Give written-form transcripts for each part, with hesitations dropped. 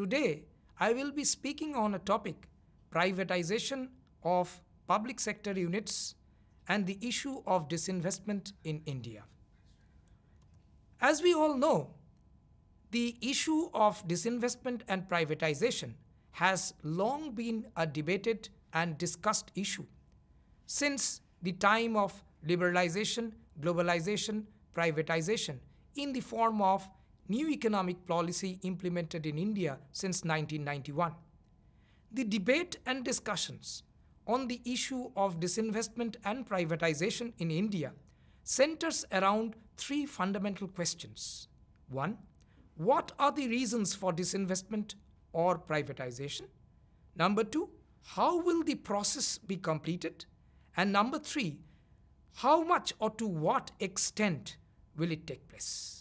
today I will be speaking on a topic, privatization of public sector units and the issue of disinvestment in India. As we all know, the issue of disinvestment and privatization has long been a debated and discussed issue. Since the time of liberalization, globalization, privatization in the form of new economic policy implemented in India since 1991. The debate and discussions on the issue of disinvestment and privatization in India centers around three fundamental questions. One, what are the reasons for disinvestment or privatization? Number two, how will the process be completed? And number three, how much or to what extent will it take place?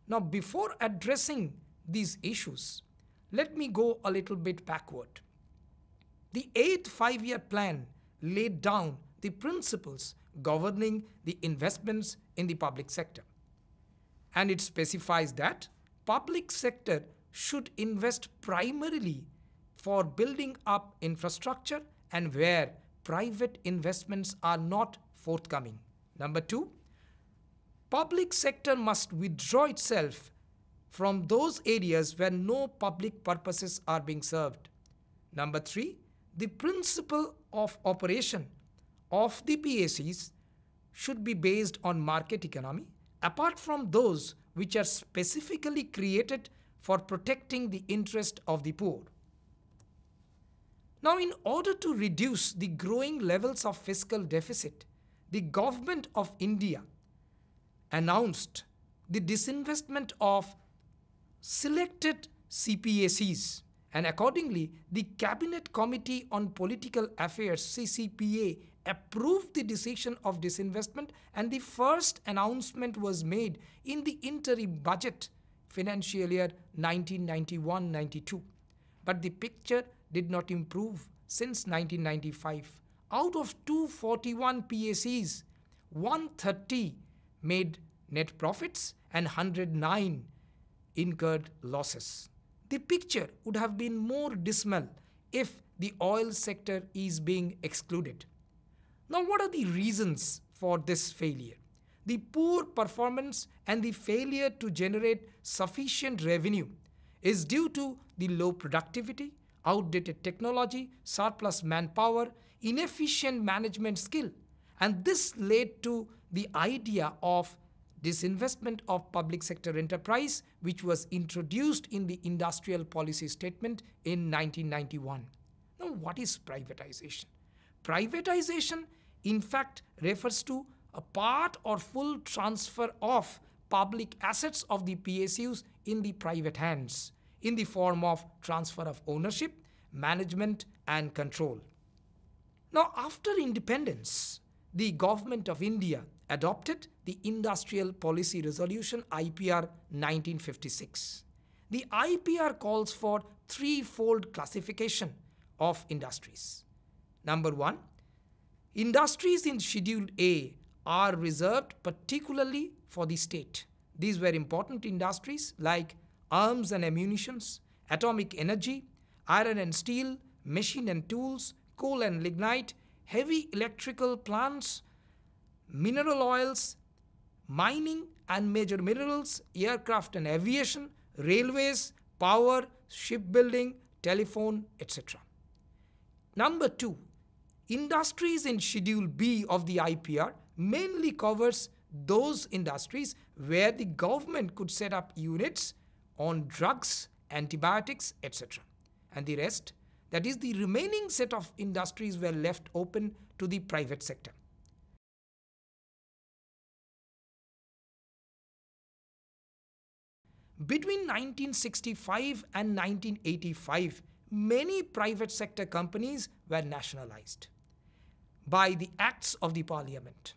Now, before addressing these issues, let me go a little bit backward. The 8th five-year plan laid down the principles governing the investments in the public sector. And it specifies that public sector should invest primarily for building up infrastructure and where private investments are not forthcoming. Number two, public sector must withdraw itself from those areas where no public purposes are being served. Number three, the principle of operation of the PSEs should be based on market economy, apart from those which are specifically created for protecting the interest of the poor. Now, in order to reduce the growing levels of fiscal deficit, the government of India announced the disinvestment of selected CPSEs, and accordingly the Cabinet Committee on Political Affairs CCPA approved the decision of disinvestment, and the first announcement was made in the interim budget financial year 1991-92. But the picture did not improve since 1995. Out of 241 PSEs, 130 made net profits and 109 incurred losses. The picture would have been more dismal if the oil sector is being excluded. Now, what are the reasons for this failure? The poor performance and the failure to generate sufficient revenue is due to the low productivity, outdated technology, surplus manpower, inefficient management skill, and this led to the idea of disinvestment of public sector enterprise, which was introduced in the Industrial Policy Statement in 1991. Now, what is privatization? Privatization, in fact, refers to a part or full transfer of public assets of the PSUs in the private hands in the form of transfer of ownership, management and control. Now, after independence, the government of India adopted the Industrial Policy Resolution IPR 1956. The IPR calls for threefold classification of industries. Number one, industries in Schedule A are reserved particularly for the state. These were important industries like arms and ammunitions, atomic energy, iron and steel, machine and tools, coal and lignite, heavy electrical plants, mineral oils, mining and major minerals, aircraft and aviation, railways, power, shipbuilding, telephone, etc. Number two, industries in Schedule B of the IPR mainly covers those industries where the government could set up units on drugs, antibiotics, etc. And the rest, that is the remaining set of industries, were left open to the private sector. Between 1965 and 1985, many private sector companies were nationalized by the acts of the parliament.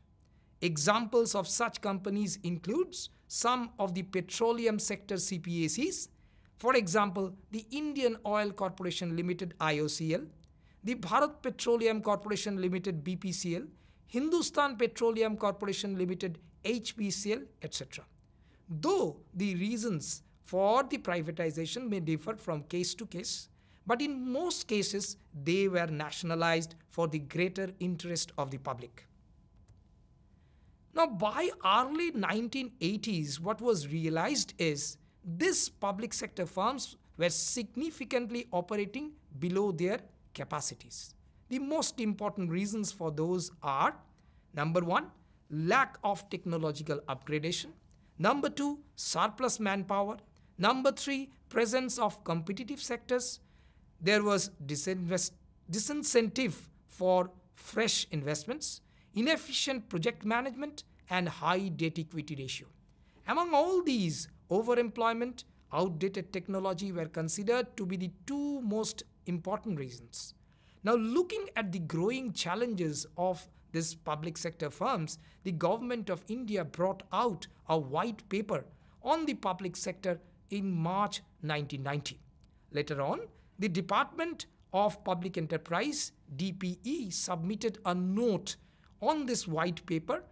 Examples of such companies includes some of the petroleum sector CPSEs, for example, the Indian Oil Corporation Limited IOCL, the Bharat Petroleum Corporation Limited BPCL, Hindustan Petroleum Corporation Limited HPCL, etc. Though the reasons for the privatization may differ from case to case, but in most cases they were nationalized for the greater interest of the public. Now, by early 1980s, what was realized is these public sector firms were significantly operating below their capacities. The most important reasons for those are: number one, lack of technological upgradation; number two, surplus manpower; number three, presence of competitive sectors. There was disincentive for fresh investments, inefficient project management, and high debt equity ratio. Among all these, overemployment, outdated technology were considered to be the two most important reasons. Now, looking at the growing challenges of these public sector firms, the government of India brought out a white paper on the public sector in March 1990. Later on, the Department of Public Enterprise (DPE) submitted a note on this white paper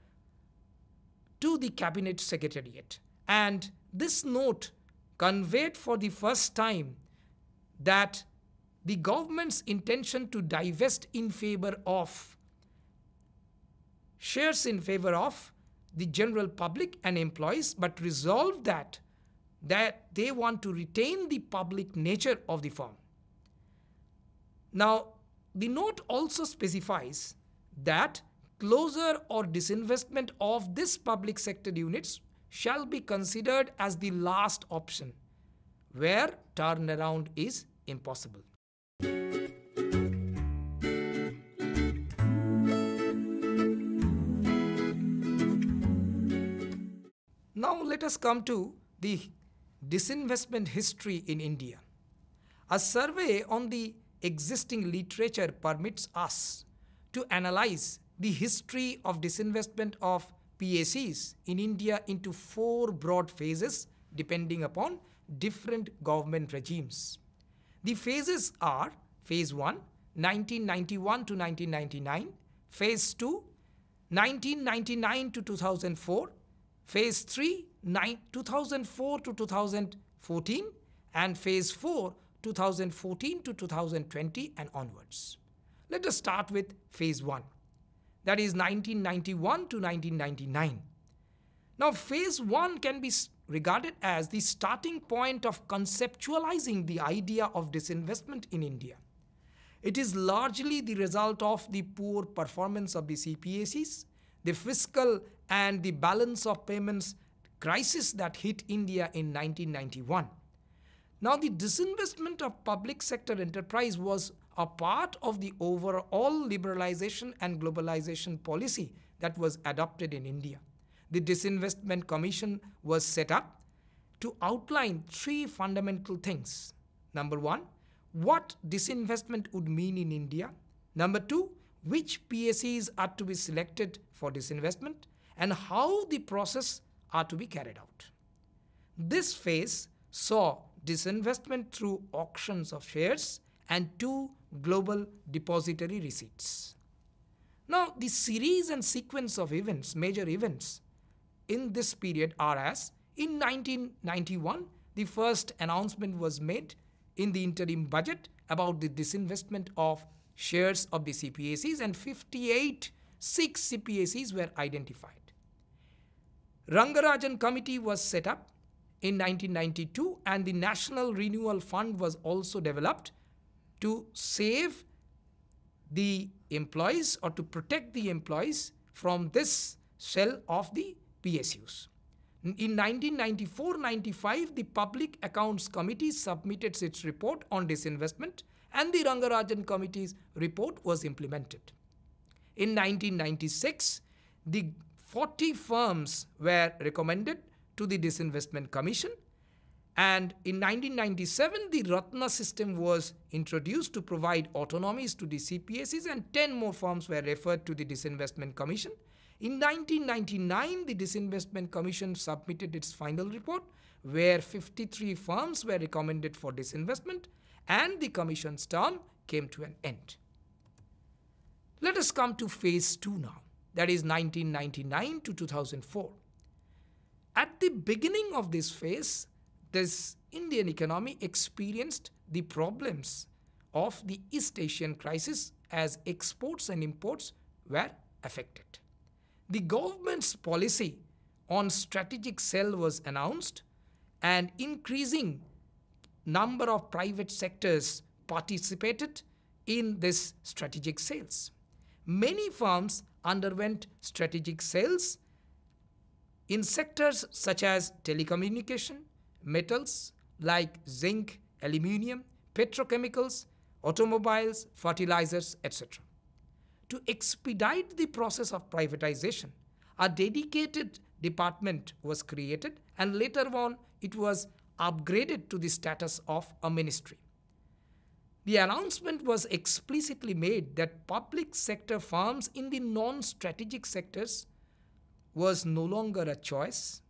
to the Cabinet Secretariat, and this note conveyed for the first time that the government's intention to divest in favor of shares in favor of the general public and employees, but resolved that they want to retain the public nature of the firm. Now, the note also specifies that closure or disinvestment of this public sector units shall be considered as the last option, where turnaround is impossible. Now let us come to the disinvestment history in India. A survey on the existing literature permits us to analyze the history of disinvestment of PSEs in India into four broad phases depending upon different government regimes. The phases are: Phase 1, 1991 to 1999, Phase 2, 1999 to 2004, Phase 3, 2004 to 2014, and Phase 4, 2014 to 2020 and onwards. Let us start with Phase 1, that is 1991 to 1999. Now, Phase 1 can be regarded as the starting point of conceptualizing the idea of disinvestment in India. It is largely the result of the poor performance of the CPSEs, the fiscal and the balance of payments crisis that hit India in 1991. Now, the disinvestment of public sector enterprise was a part of the overall liberalization and globalization policy that was adopted in India. The Disinvestment Commission was set up to outline three fundamental things. Number one, what disinvestment would mean in India. Number two, which PSEs are to be selected for disinvestment, and how the process are to be carried out. This phase saw disinvestment through auctions of shares and two global depository receipts. Now, the series and sequence of events, major events in this period are as: in 1991, the first announcement was made in the interim budget about the disinvestment of shares of the CPSEs, and 58 CPSEs were identified. Rangarajan Committee was set up in 1992, and the National Renewal Fund was also developed to save the employees or to protect the employees from this shell of the PSUs. In 1994-95, the Public Accounts Committee submitted its report on disinvestment, and the Rangarajan Committee's report was implemented. In 1996, the 40 firms were recommended to the Disinvestment Commission, and in 1997, the Ratna system was introduced to provide autonomies to the CPSEs, and 10 more firms were referred to the Disinvestment Commission. In 1999, the Disinvestment Commission submitted its final report, where 53 firms were recommended for disinvestment, and the Commission's term came to an end. Let us come to Phase 2 now, that is 1999 to 2004. At the beginning of this phase, this Indian economy experienced the problems of the East Asian crisis as exports and imports were affected. The government's policy on strategic sale was announced, and increasing number of private sectors participated in this strategic sales. Many firms underwent strategic sales in sectors such as telecommunication, metals like zinc, aluminium, petrochemicals, automobiles, fertilizers, etc. To expedite the process of privatization, a dedicated department was created, and later on it was upgraded to the status of a ministry. The announcement was explicitly made that public sector firms in the non-strategic sectors was no longer a choice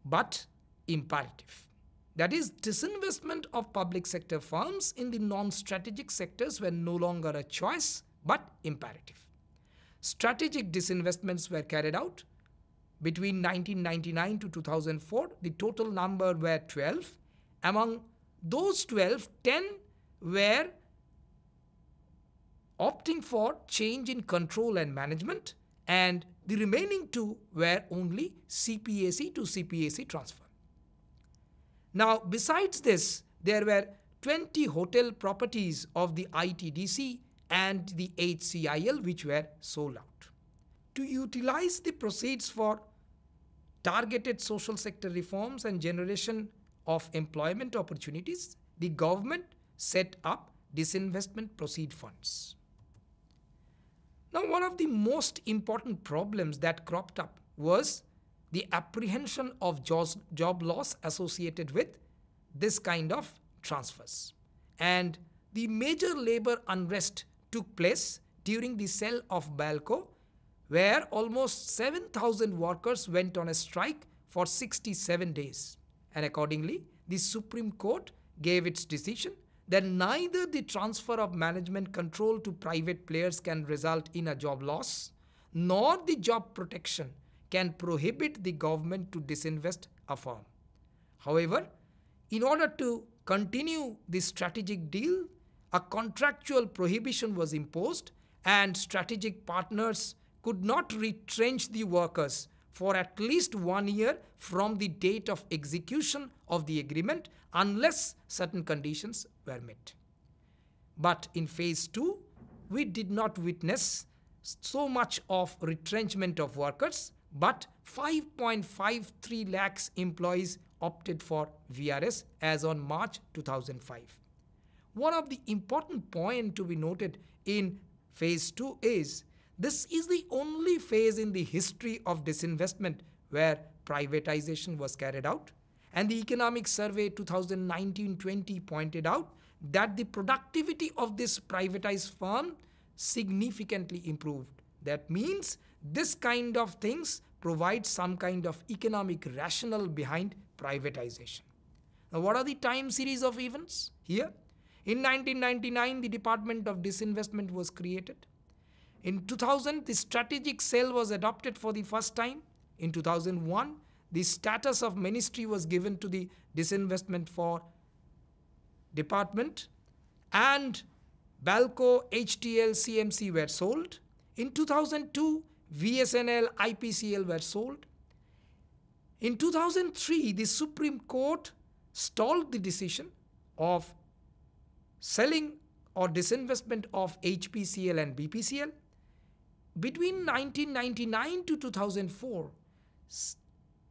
but imperative. That is, disinvestment of public sector firms in the non-strategic sectors were no longer a choice but imperative. Strategic disinvestments were carried out between 1999 to 2004. The total number were 12. Among those 12, 10 were opting for change in control and management, and the remaining 2 were only CPAC to CPAC transfer. Now, besides this, there were 20 hotel properties of the ITDC and the HCIL which were sold out. To utilize the proceeds for targeted social sector reforms and generation of employment opportunities, the government set up disinvestment proceed funds. Now, one of the most important problems that cropped up was the apprehension of job loss associated with this kind of transfers. And the major labor unrest took place during the sale of Balco, where almost 7,000 workers went on a strike for 67 days. And accordingly, the Supreme Court gave its decision that neither the transfer of management control to private players can result in a job loss, nor the job protection can prohibit the government to disinvest a firm. However, in order to continue this strategic deal, a contractual prohibition was imposed, and strategic partners could not retrench the workers for at least 1 year from the date of execution of the agreement unless certain conditions were met. But in phase 2, we did not witness so much of retrenchment of workers, but 5.53 lakhs employees opted for VRS as on March 2005. One of the important points to be noted in phase 2 is this is the only phase in the history of disinvestment where privatization was carried out, and the Economic Survey 2019-20 pointed out that the productivity of this privatized firm significantly improved. That means this kind of things provide some kind of economic rationale behind privatization. Now, what are the time series of events here? In 1999, the Department of Disinvestment was created. In 2000, the strategic sale was adopted for the first time. In 2001, the status of ministry was given to the disinvestment for department, and Balco, HTL, CMC were sold. In 2002, VSNL, IPCL were sold. In 2003, the Supreme Court stalled the decision of selling or disinvestment of HPCL and BPCL. Between 1999 to 2004,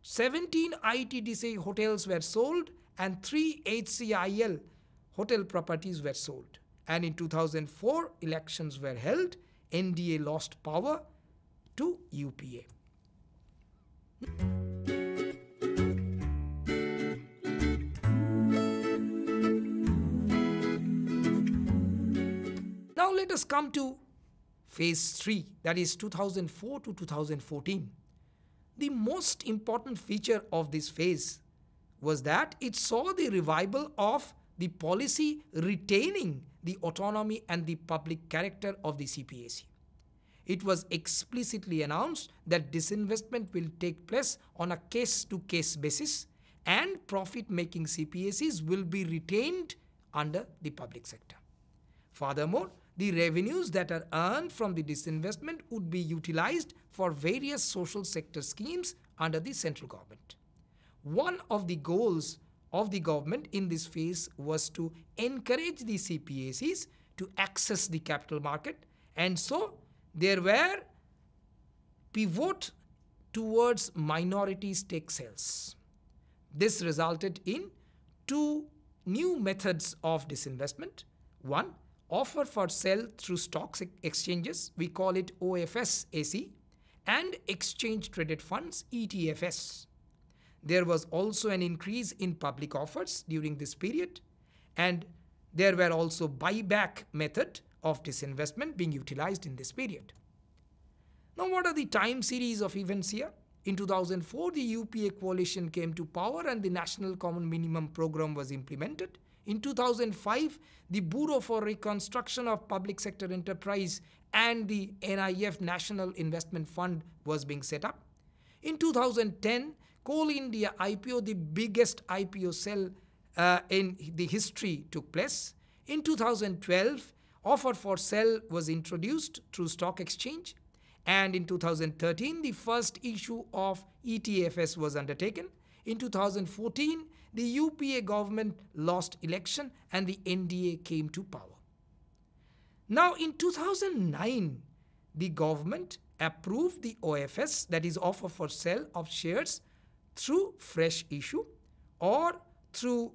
17 ITDC hotels were sold and 3 HCIL hotel properties were sold. And in 2004, elections were held. NDA lost power to UPA. Now let us come to phase 3, that is 2004 to 2014. The most important feature of this phase was that it saw the revival of the policy retaining the autonomy and the public character of the CPAC. It was explicitly announced that disinvestment will take place on a case-to-case basis, and profit-making CPSEs will be retained under the public sector. Furthermore, the revenues that are earned from the disinvestment would be utilized for various social sector schemes under the central government. One of the goals of the government in this phase was to encourage the CPSEs to access the capital market, and so there were pivot towards minority stake sales. This resulted in two new methods of disinvestment. One, offer for sale through stocks exchanges, we call it OFS AC, and exchange traded funds, ETFS. There was also an increase in public offers during this period, and there were also buyback method of disinvestment being utilized in this period. Now, what are the time series of events here? In 2004, the UPA coalition came to power and the National Common Minimum Program was implemented. In 2005, the Bureau for Reconstruction of Public Sector Enterprise and the NIF National Investment Fund was being set up. In 2010, Coal India IPO, the biggest IPO sale in the history, took place. In 2012, offer for sale was introduced through stock exchange. And in 2013, the first issue of ETFS was undertaken. In 2014, the UPA government lost election and the NDA came to power. Now, in 2009, the government approved the OFS, that is offer for sale of shares through fresh issue or through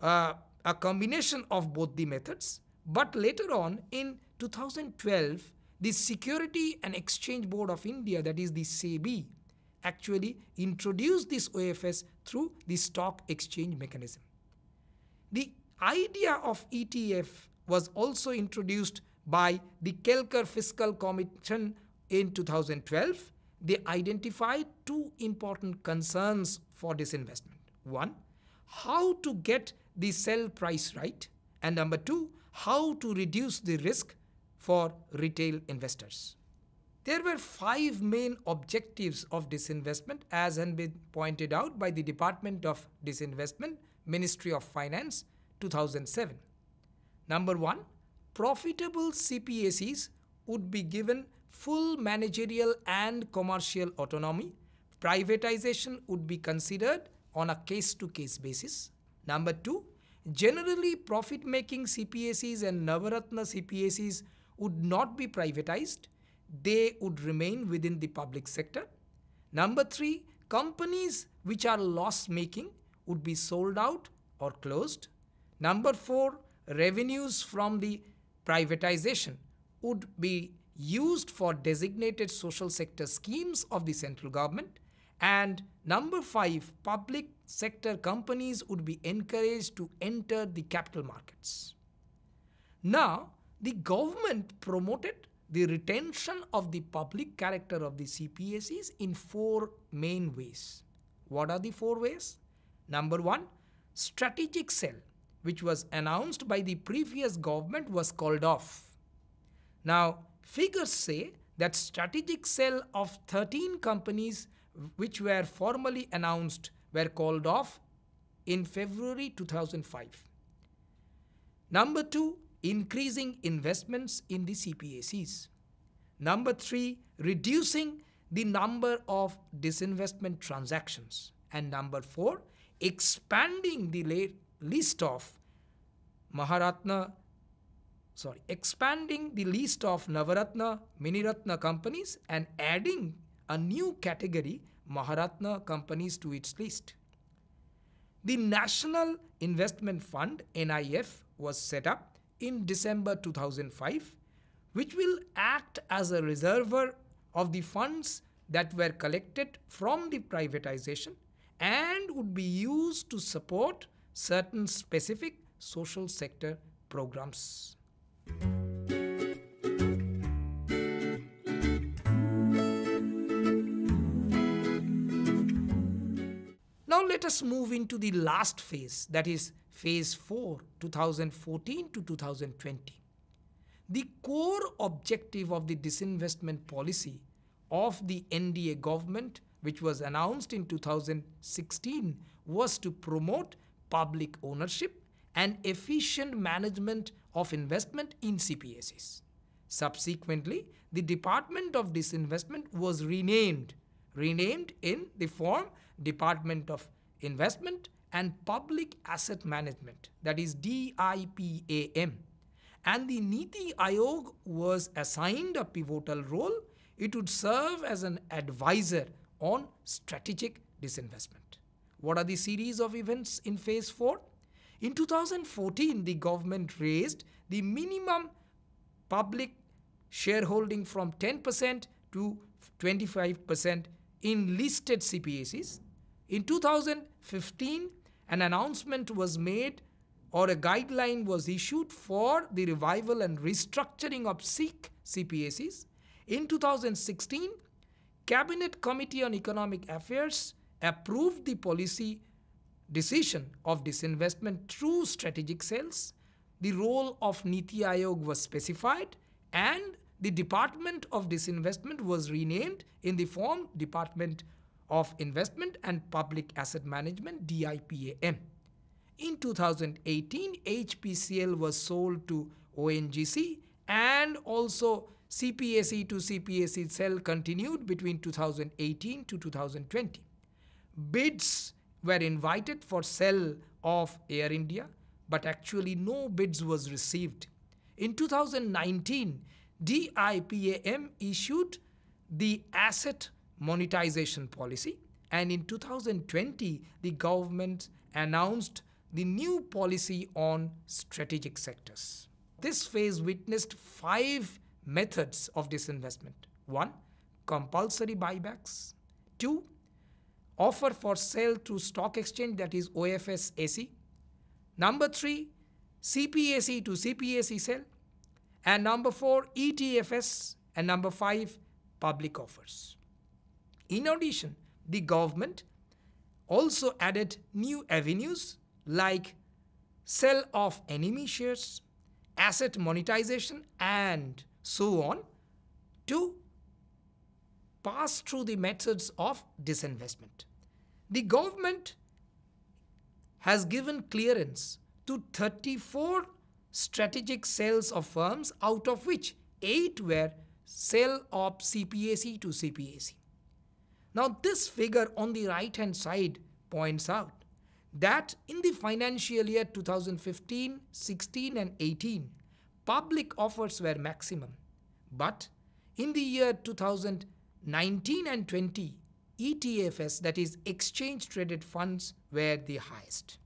a combination of both the methods. But later on, in 2012, the Security and Exchange Board of India, that is the SEBI, actually introduced this OFS through the stock exchange mechanism. The idea of ETF was also introduced by the Kelkar Fiscal Commission in 2012. They identified two important concerns for disinvestment. One, how to get the sell price right, and number two, how to reduce the risk for retail investors. There were 5 main objectives of disinvestment as had been pointed out by the Department of Disinvestment, Ministry of Finance, 2007. Number 1, profitable CPSEs would be given full managerial and commercial autonomy. Privatization would be considered on a case-to-case basis. Number 2, generally profit-making CPSEs and Navaratna CPSEs would not be privatized. They would remain within the public sector. Number 3, companies which are loss-making would be sold out or closed. Number 4, revenues from the privatization would be used for designated social sector schemes of the central government. And number 5, public sector companies would be encouraged to enter the capital markets. Now, the government promoted the retention of the public character of the CPSEs in 4 main ways. What are the 4 ways? Number 1, strategic sale, which was announced by the previous government, was called off. Now, figures say that strategic sale of 13 companies which were formally announced were called off in February 2005. Number 2, increasing investments in the CPSEs. Number 3, reducing the number of disinvestment transactions. And number 4, expanding the list of Navaratna, Miniratna companies and adding a new category, Maharatna companies, to its list. The National Investment Fund, NIF, was set up in December 2005, which will act as a reservoir of the funds that were collected from the privatization and would be used to support certain specific social sector programs. Now let us move into the last phase, that is phase 4, 2014 to 2020. The core objective of the disinvestment policy of the NDA government which was announced in 2016, was to promote public ownership and efficient management of investment in CPSEs. Subsequently, the Department of Disinvestment was renamed in the form Department of Investment and Public Asset Management, that is DIPAM. And the Niti Aayog was assigned a pivotal role. It would serve as an advisor on strategic disinvestment. What are the series of events in phase 4? In 2014, the government raised the minimum public shareholding from 10% to 25% in listed CPSEs. In 2015, an announcement was made or a guideline was issued for the revival and restructuring of Sikh CPSEs. In 2016, Cabinet Committee on Economic Affairs approved the policy decision of disinvestment through strategic sales. The role of Niti Aayog was specified and the Department of Disinvestment was renamed in the form Department of Investment and Public Asset Management, DIPAM. In 2018, HPCL was sold to ONGC and also CPSE to CPSE sale continued between 2018 to 2020. Bids were invited for sale of Air India, but actually no bids was received. In 2019, DIPAM issued the asset monetization policy, and in 2020, the government announced the new policy on strategic sectors. This phase witnessed 5 methods of disinvestment. 1. Compulsory buybacks. 2. Offer for sale through stock exchange, that is OFS AC. Number 3. CPSE to CPSE sale. And number 4. ETFS. And number 5. Public offers. In addition, the government also added new avenues like sale of enemy shares, asset monetization, and so on to pass through the methods of disinvestment. The government has given clearance to 34 strategic sales of firms, out of which 8 were sale of CPSE to CPSE. Now this figure on the right hand side points out that in the financial year 2015, 16 and 18, public offers were maximum. But in the year 2019 and 20, ETFs, that is exchange traded funds, were the highest.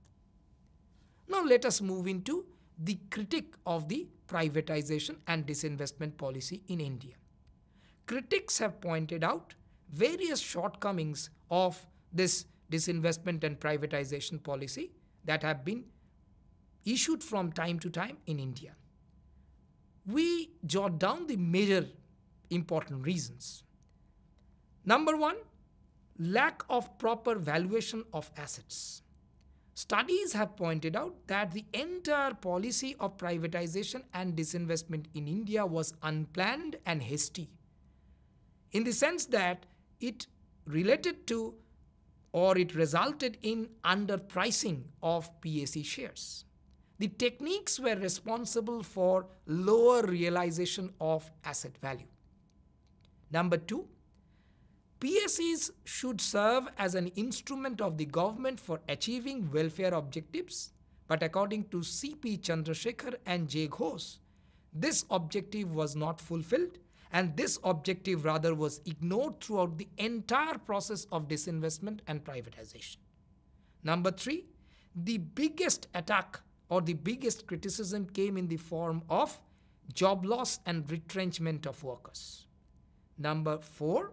Now let us move into the critique of the privatization and disinvestment policy in India. Critics have pointed out various shortcomings of this disinvestment and privatization policy that have been issued from time to time in India. We jot down the major important reasons. Number 1, lack of proper valuation of assets. Studies have pointed out that the entire policy of privatization and disinvestment in India was unplanned and hasty, in the sense that it related to or it resulted in underpricing of PSE shares. The techniques were responsible for lower realization of asset value. Number 2, PSEs should serve as an instrument of the government for achieving welfare objectives, but according to C.P. Chandrasekhar and J. Ghosh, this objective was not fulfilled, and this objective rather was ignored throughout the entire process of disinvestment and privatization. Number 3, the biggest attack or the biggest criticism came in the form of job loss and retrenchment of workers. Number 4,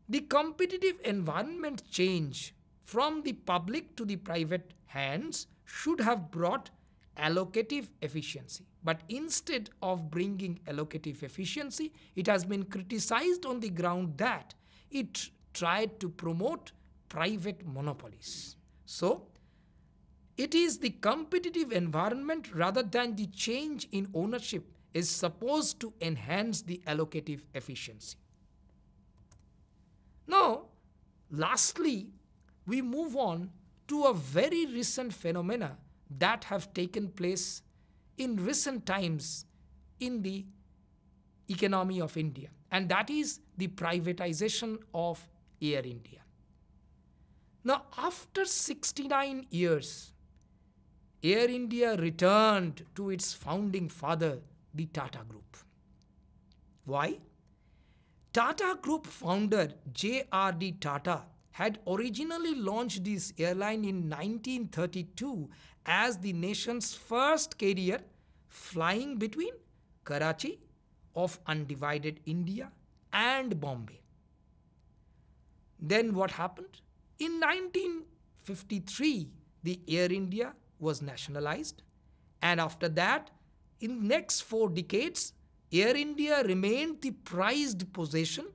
the competitive environment change from the public to the private hands should have brought allocative efficiency. But instead of bringing allocative efficiency, it has been criticized on the ground that it tried to promote private monopolies. So, it is the competitive environment rather than the change in ownership is supposed to enhance the allocative efficiency. Now, Lastly, we move on to a very recent phenomena that have taken place in recent times in the economy of India, and that is the privatization of Air India. Now, after 69 years, Air India returned to its founding father, the Tata Group. Why? Tata Group founder J.R.D. Tata had originally launched this airline in 1932 as the nation's first carrier flying between Karachi of undivided India and Bombay. Then what happened? In 1953, the Air India was nationalized, and after that, in next 4 decades, Air India remained the prized possession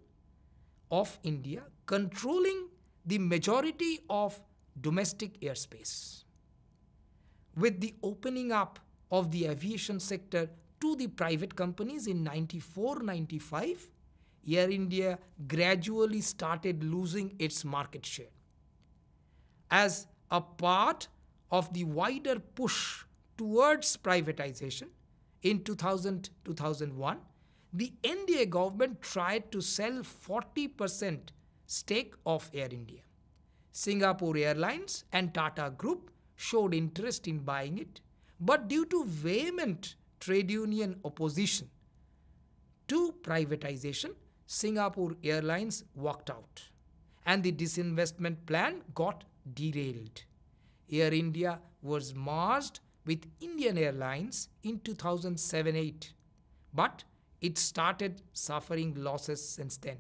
of India, controlling the majority of domestic airspace. With the opening up of the aviation sector to the private companies in 94-95, Air India gradually started losing its market share. As a part of the wider push towards privatization, in 2000-2001, the NDA government tried to sell 40% stake of Air India. Singapore Airlines and Tata Group showed interest in buying it, but due to vehement trade union opposition to privatization, Singapore Airlines walked out and the disinvestment plan got derailed. Air India was merged with Indian Airlines in 2007-8, but it started suffering losses since then.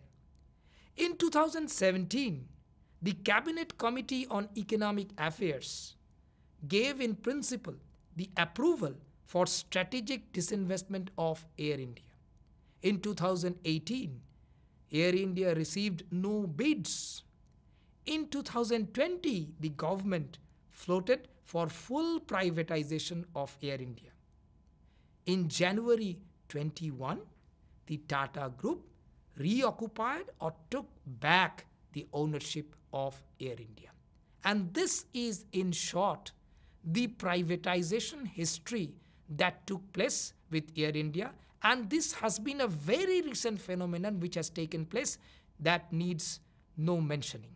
In 2017, the Cabinet Committee on Economic Affairs gave in principle the approval for strategic disinvestment of Air India. In 2018, Air India received no bids. In 2020, the government floated for full privatization of Air India. In January 21, the Tata Group reoccupied or took back the ownership of Air India. And this is, in short, the privatization history that took place with Air India, and this has been a very recent phenomenon which has taken place that needs no mentioning.